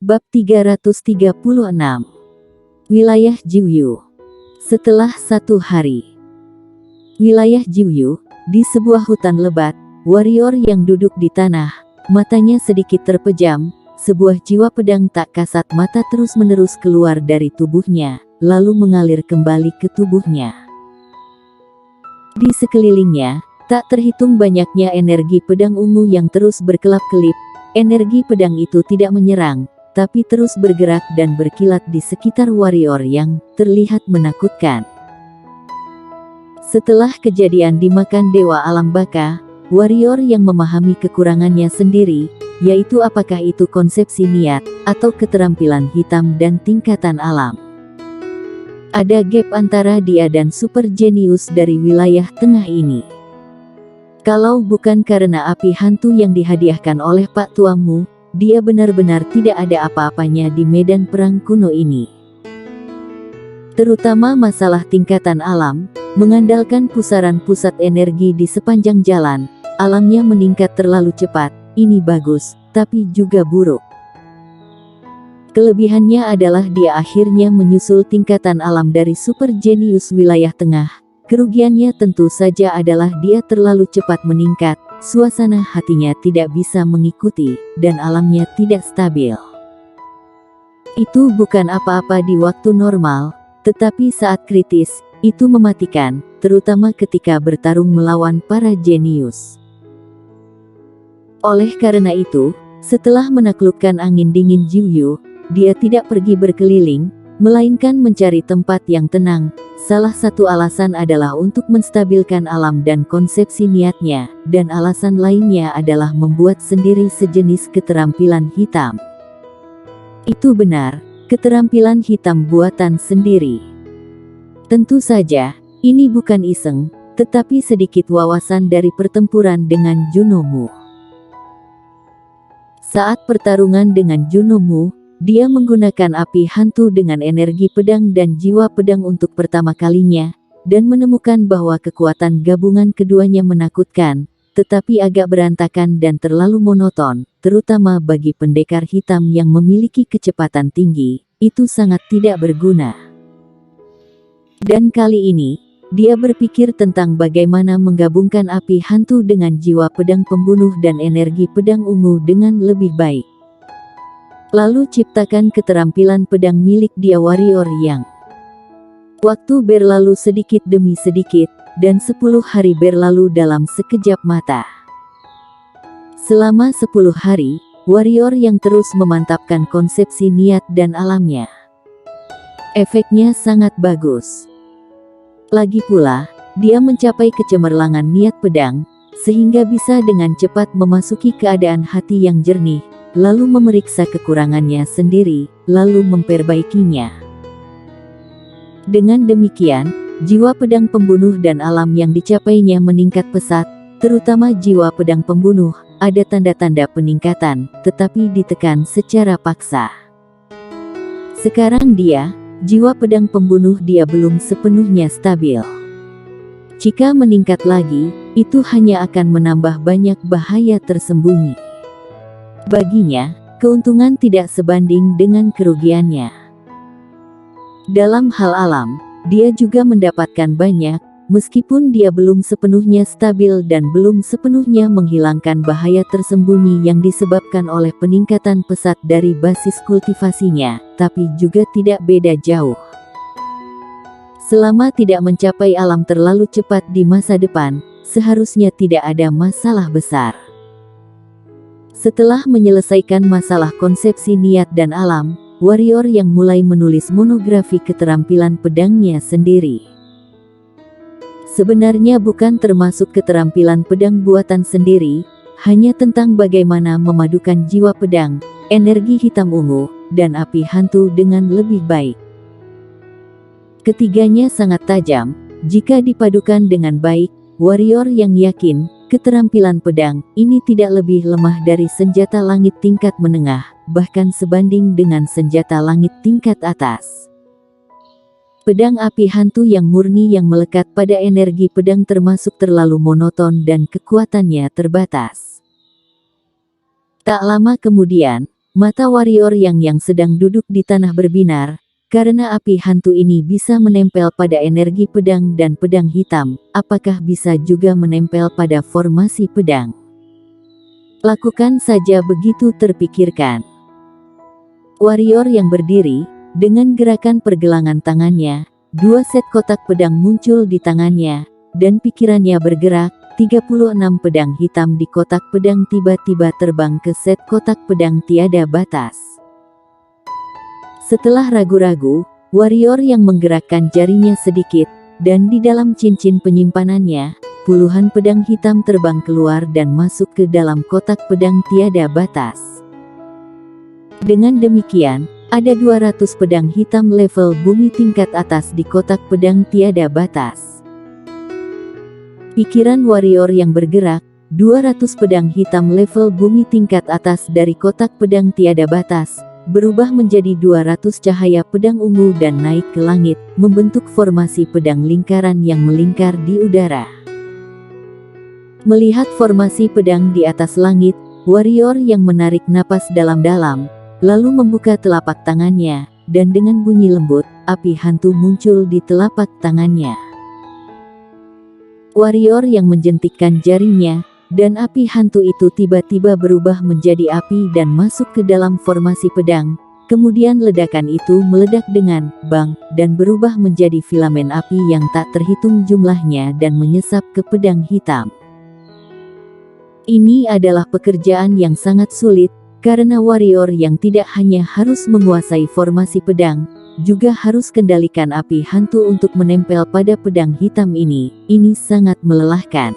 Bab 336. Wilayah Jiuyu. Setelah 1 hari. Wilayah Jiuyu, di sebuah hutan lebat, warrior yang duduk di tanah, matanya sedikit terpejam, sebuah jiwa pedang tak kasat mata terus-menerus keluar dari tubuhnya, lalu mengalir kembali ke tubuhnya. Di sekelilingnya, tak terhitung banyaknya energi pedang ungu yang terus berkelap-kelip. Energi pedang itu tidak menyerang, tapi terus bergerak dan berkilat di sekitar warrior yang terlihat menakutkan. Setelah kejadian dimakan Dewa Alam Baka, warrior yang memahami kekurangannya sendiri, yaitu apakah itu konsepsi niat, atau keterampilan hitam dan tingkatan alam. Ada gap antara dia dan super jenius dari wilayah tengah ini. Kalau bukan karena api hantu yang dihadiahkan oleh Pak Tuamu, dia benar-benar tidak ada apa-apanya di medan perang kuno ini. Terutama masalah tingkatan alam, mengandalkan pusaran pusat energi di sepanjang jalan, alamnya meningkat terlalu cepat, ini bagus, tapi juga buruk. Kelebihannya adalah dia akhirnya menyusul tingkatan alam dari super jenius wilayah tengah. Kerugiannya tentu saja adalah dia terlalu cepat meningkat, suasana hatinya tidak bisa mengikuti, dan alamnya tidak stabil. Itu bukan apa-apa di waktu normal, tetapi saat kritis, itu mematikan, terutama ketika bertarung melawan para jenius. Oleh karena itu, setelah menaklukkan angin dingin Jiuyu, dia tidak pergi berkeliling, melainkan mencari tempat yang tenang. Salah satu alasan adalah untuk menstabilkan alam dan konsepsi niatnya, dan alasan lainnya adalah membuat sendiri sejenis keterampilan hitam. Itu benar, keterampilan hitam buatan sendiri. Tentu saja, ini bukan iseng, tetapi sedikit wawasan dari pertempuran dengan Junomu. Saat pertarungan dengan Junomu, dia menggunakan api hantu dengan energi pedang dan jiwa pedang untuk pertama kalinya, dan menemukan bahwa kekuatan gabungan keduanya menakutkan, tetapi agak berantakan dan terlalu monoton, terutama bagi pendekar hitam yang memiliki kecepatan tinggi, itu sangat tidak berguna. Dan kali ini, dia berpikir tentang bagaimana menggabungkan api hantu dengan jiwa pedang pembunuh dan energi pedang ungu dengan lebih baik. Lalu ciptakan keterampilan pedang milik dia warrior yang. Waktu berlalu sedikit demi sedikit, dan 10 hari berlalu dalam sekejap mata. Selama 10 hari, warrior yang terus memantapkan konsepsi niat dan alamnya. Efeknya sangat bagus. Lagi pula, dia mencapai kecemerlangan niat pedang, sehingga bisa dengan cepat memasuki keadaan hati yang jernih, lalu memeriksa kekurangannya sendiri, lalu memperbaikinya. Dengan demikian, jiwa pedang pembunuh dan alam yang dicapainya meningkat pesat, terutama jiwa pedang pembunuh, ada tanda-tanda peningkatan, tetapi ditekan secara paksa. Sekarang dia, jiwa pedang pembunuh dia belum sepenuhnya stabil. Jika meningkat lagi, itu hanya akan menambah banyak bahaya tersembunyi. Baginya, keuntungan tidak sebanding dengan kerugiannya. Dalam hal alam, dia juga mendapatkan banyak, meskipun dia belum sepenuhnya stabil dan belum sepenuhnya menghilangkan bahaya tersembunyi yang disebabkan oleh peningkatan pesat dari basis kultivasinya, tapi juga tidak beda jauh. Selama tidak mencapai alam terlalu cepat di masa depan, seharusnya tidak ada masalah besar. Setelah menyelesaikan masalah konsepsi niat dan alam, warrior yang mulai menulis monografi keterampilan pedangnya sendiri. Sebenarnya bukan termasuk keterampilan pedang buatan sendiri, hanya tentang bagaimana memadukan jiwa pedang, energi hitam ungu, dan api hantu dengan lebih baik. Ketiganya sangat tajam, jika dipadukan dengan baik, warrior yang yakin, keterampilan pedang ini tidak lebih lemah dari senjata langit tingkat menengah, bahkan sebanding dengan senjata langit tingkat atas. Pedang api hantu yang murni yang melekat pada energi pedang termasuk terlalu monoton dan kekuatannya terbatas. Tak lama kemudian, Mata warrior yang sedang duduk di tanah berbinar, karena api hantu ini bisa menempel pada energi pedang dan pedang hitam, apakah bisa juga menempel pada formasi pedang? Lakukan saja begitu terpikirkan. Warrior yang berdiri, dengan gerakan pergelangan tangannya, 2 set kotak pedang muncul di tangannya, dan pikirannya bergerak, 36 pedang hitam di kotak pedang tiba-tiba terbang ke set kotak pedang tiada batas. Setelah ragu-ragu, warrior yang menggerakkan jarinya sedikit, dan di dalam cincin penyimpanannya, puluhan pedang hitam terbang keluar dan masuk ke dalam kotak pedang tiada batas. Dengan demikian, ada 200 pedang hitam level bumi tingkat atas di kotak pedang tiada batas. Pikiran warrior yang bergerak, 200 pedang hitam level bumi tingkat atas dari kotak pedang tiada batas, berubah menjadi 200 cahaya pedang ungu dan naik ke langit, membentuk formasi pedang lingkaran yang melingkar di udara. Melihat formasi pedang di atas langit, warrior yang menarik napas dalam-dalam, lalu membuka telapak tangannya, dan dengan bunyi lembut, api hantu muncul di telapak tangannya. Warrior yang menjentikkan jarinya, dan api hantu itu tiba-tiba berubah menjadi api dan masuk ke dalam formasi pedang. Kemudian ledakan itu meledak dengan bang, dan berubah menjadi filamen api yang tak terhitung jumlahnya dan menyesap ke pedang hitam. Ini adalah pekerjaan yang sangat sulit, karena warrior yang tidak hanya harus menguasai formasi pedang, juga harus kendalikan api hantu untuk menempel pada pedang hitam ini. Ini sangat melelahkan.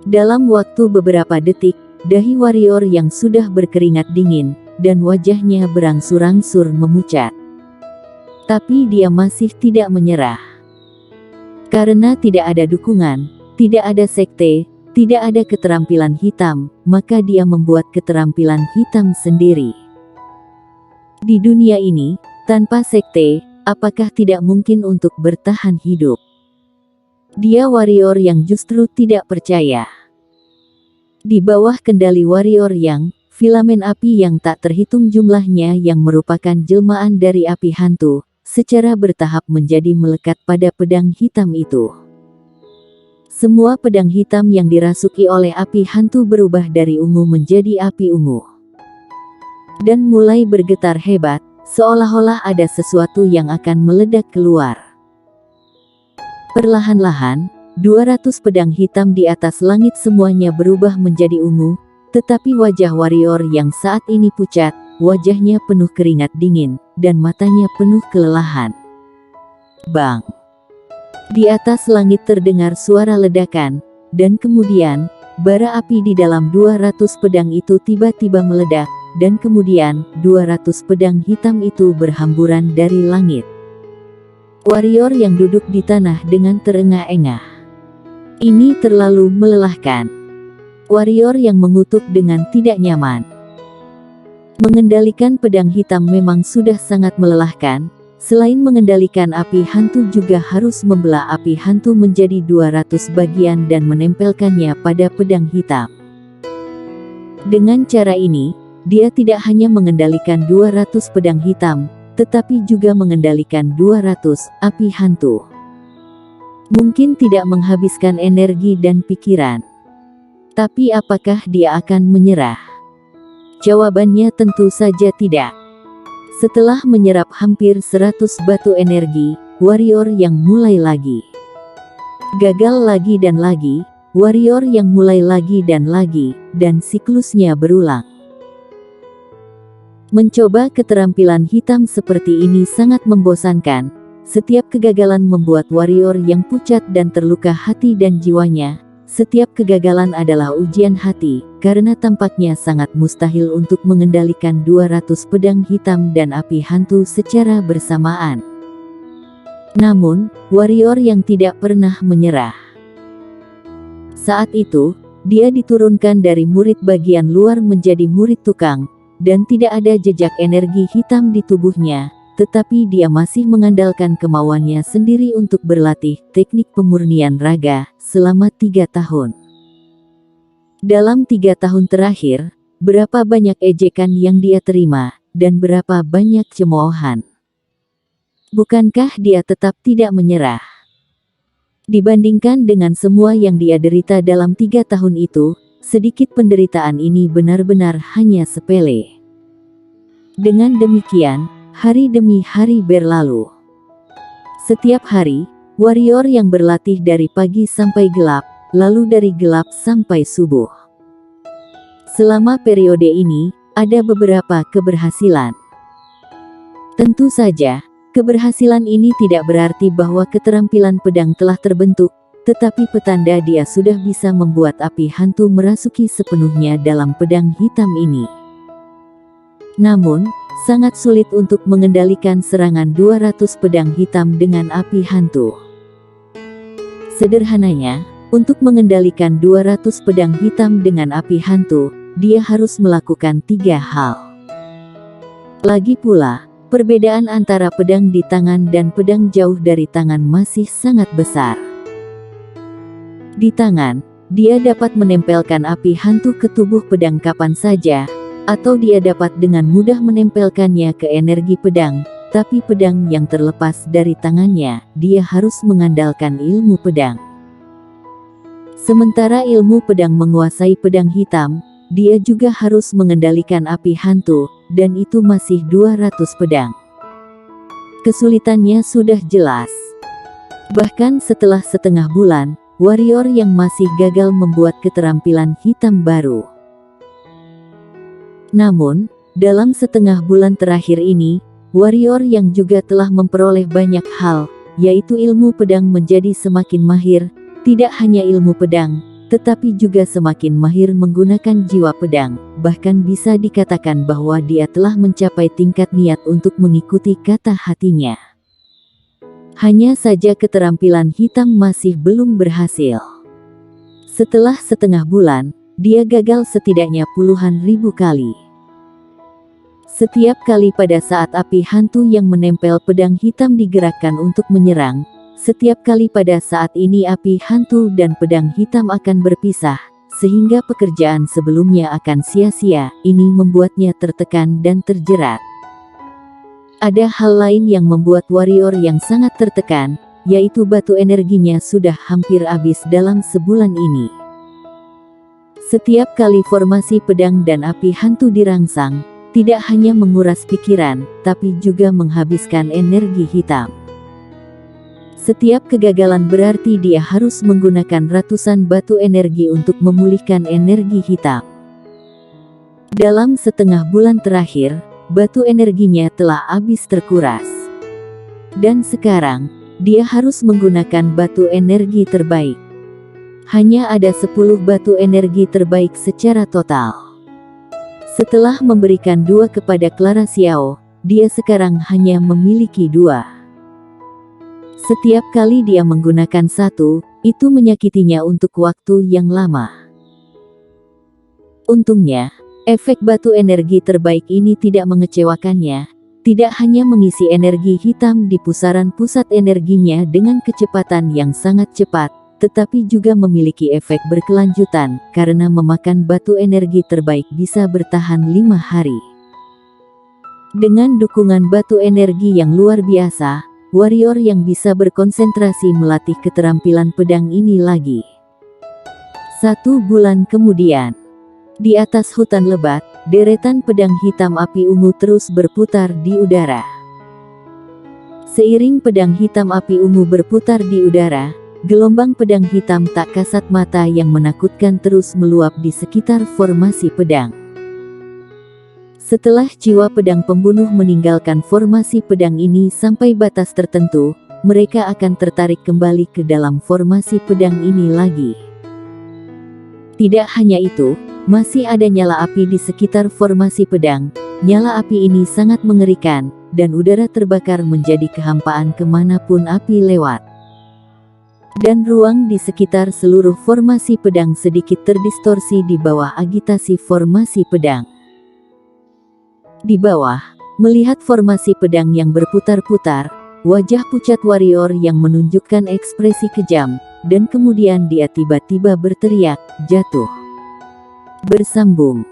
Dalam waktu beberapa detik, dahi warrior yang sudah berkeringat dingin, dan wajahnya berangsur-angsur memucat. Tapi dia masih tidak menyerah. Karena tidak ada dukungan, tidak ada sekte, tidak ada keterampilan hitam, maka dia membuat keterampilan hitam sendiri. Di dunia ini, tanpa sekte, apakah tidak mungkin untuk bertahan hidup? Dia warrior yang justru tidak percaya. Di bawah kendali warrior yang, filamen api yang tak terhitung jumlahnya yang merupakan jelmaan dari api hantu, secara bertahap menjadi melekat pada pedang hitam itu. Semua pedang hitam yang dirasuki oleh api hantu berubah dari ungu menjadi api ungu. Dan mulai bergetar hebat, seolah-olah ada sesuatu yang akan meledak keluar. Perlahan-lahan, 200 pedang hitam di atas langit semuanya berubah menjadi ungu, tetapi wajah warrior yang saat ini pucat, wajahnya penuh keringat dingin, dan matanya penuh kelelahan. Bang! Di atas langit terdengar suara ledakan, dan kemudian, bara api di dalam 200 pedang itu tiba-tiba meledak, dan kemudian, 200 pedang hitam itu berhamburan dari langit. Warrior yang duduk di tanah dengan terengah-engah. Ini terlalu melelahkan. Warrior yang mengutuk dengan tidak nyaman. Mengendalikan pedang hitam memang sudah sangat melelahkan. Selain mengendalikan api hantu juga harus membelah api hantu menjadi 200 bagian dan menempelkannya pada pedang hitam. Dengan cara ini, dia tidak hanya mengendalikan 200 pedang hitam, tetapi juga mengendalikan 200 api hantu. Mungkin tidak menghabiskan energi dan pikiran. Tapi apakah dia akan menyerah? Jawabannya tentu saja tidak. Setelah menyerap hampir 100 batu energi, warrior yang mulai lagi. Gagal lagi dan lagi, warrior yang mulai lagi, dan siklusnya berulang. Mencoba keterampilan hitam seperti ini sangat membosankan. Setiap kegagalan membuat warrior yang pucat dan terluka hati dan jiwanya. Setiap kegagalan adalah ujian hati, karena tampaknya sangat mustahil untuk mengendalikan 200 pedang hitam dan api hantu secara bersamaan. Namun, warrior yang tidak pernah menyerah. Saat itu, dia diturunkan dari murid bagian luar menjadi murid tukang, dan tidak ada jejak energi hitam di tubuhnya, tetapi dia masih mengandalkan kemauannya sendiri untuk berlatih teknik pemurnian raga selama 3 tahun. Dalam 3 tahun terakhir, berapa banyak ejekan yang dia terima, dan berapa banyak cemoohan. Bukankah dia tetap tidak menyerah? Dibandingkan dengan semua yang dia derita dalam 3 tahun itu, sedikit penderitaan ini benar-benar hanya sepele. Dengan demikian, hari demi hari berlalu. Setiap hari, warrior yang berlatih dari pagi sampai gelap, lalu dari gelap sampai subuh. Selama periode ini, ada beberapa keberhasilan. Tentu saja, keberhasilan ini tidak berarti bahwa keterampilan pedang telah terbentuk, tetapi petanda dia sudah bisa membuat api hantu merasuki sepenuhnya dalam pedang hitam ini. Namun, sangat sulit untuk mengendalikan serangan 200 pedang hitam dengan api hantu. Sederhananya, untuk mengendalikan 200 pedang hitam dengan api hantu, dia harus melakukan 3 hal. Lagi pula, perbedaan antara pedang di tangan dan pedang jauh dari tangan masih sangat besar. Di tangan, dia dapat menempelkan api hantu ke tubuh pedang kapan saja, atau dia dapat dengan mudah menempelkannya ke energi pedang, tapi pedang yang terlepas dari tangannya, dia harus mengandalkan ilmu pedang. Sementara ilmu pedang menguasai pedang hitam, dia juga harus mengendalikan api hantu, dan itu masih 200 pedang. Kesulitannya sudah jelas. Bahkan setelah setengah bulan, warrior yang masih gagal membuat keterampilan hitam baru. Namun, dalam setengah bulan terakhir ini, warrior yang juga telah memperoleh banyak hal, yaitu ilmu pedang menjadi semakin mahir, tidak hanya ilmu pedang, tetapi juga semakin mahir menggunakan jiwa pedang, bahkan bisa dikatakan bahwa dia telah mencapai tingkat niat untuk mengikuti kata hatinya. Hanya saja keterampilan hitam masih belum berhasil. Setelah setengah bulan, dia gagal setidaknya puluhan ribu kali. Setiap kali pada saat api hantu yang menempel pedang hitam digerakkan untuk menyerang, setiap kali pada saat ini api hantu dan pedang hitam akan berpisah, sehingga pekerjaan sebelumnya akan sia-sia. Ini membuatnya tertekan dan terjerat. Ada hal lain yang membuat warrior yang sangat tertekan, yaitu batu energinya sudah hampir habis dalam sebulan ini. Setiap kali formasi pedang dan api hantu dirangsang, tidak hanya menguras pikiran, tapi juga menghabiskan energi hitam. Setiap kegagalan berarti dia harus menggunakan ratusan batu energi untuk memulihkan energi hitam. Dalam setengah bulan terakhir, batu energinya telah habis terkuras. Dan sekarang, dia harus menggunakan batu energi terbaik. Hanya ada 10 batu energi terbaik secara total. Setelah memberikan 2 kepada Clara Xiao, dia sekarang hanya memiliki 2. Setiap kali dia menggunakan 1, itu menyakitinya untuk waktu yang lama. Untungnya, efek batu energi terbaik ini tidak mengecewakannya, tidak hanya mengisi energi hitam di pusaran pusat energinya dengan kecepatan yang sangat cepat, tetapi juga memiliki efek berkelanjutan, karena memakan batu energi terbaik bisa bertahan 5 hari. Dengan dukungan batu energi yang luar biasa, warrior yang bisa berkonsentrasi melatih keterampilan pedang ini lagi. 1 bulan kemudian, di atas hutan lebat, deretan pedang hitam api ungu terus berputar di udara. Seiring pedang hitam api ungu berputar di udara, gelombang pedang hitam tak kasat mata yang menakutkan terus meluap di sekitar formasi pedang. Setelah jiwa pedang pembunuh meninggalkan formasi pedang ini sampai batas tertentu, mereka akan tertarik kembali ke dalam formasi pedang ini lagi. Tidak hanya itu, masih ada nyala api di sekitar formasi pedang. Nyala api ini sangat mengerikan, dan udara terbakar menjadi kehampaan kemanapun api lewat. Dan ruang di sekitar seluruh formasi pedang sedikit terdistorsi di bawah agitasi formasi pedang. Di bawah, melihat formasi pedang yang berputar-putar, wajah pucat warrior yang menunjukkan ekspresi kejam, dan kemudian dia tiba-tiba berteriak, jatuh. Bersambung.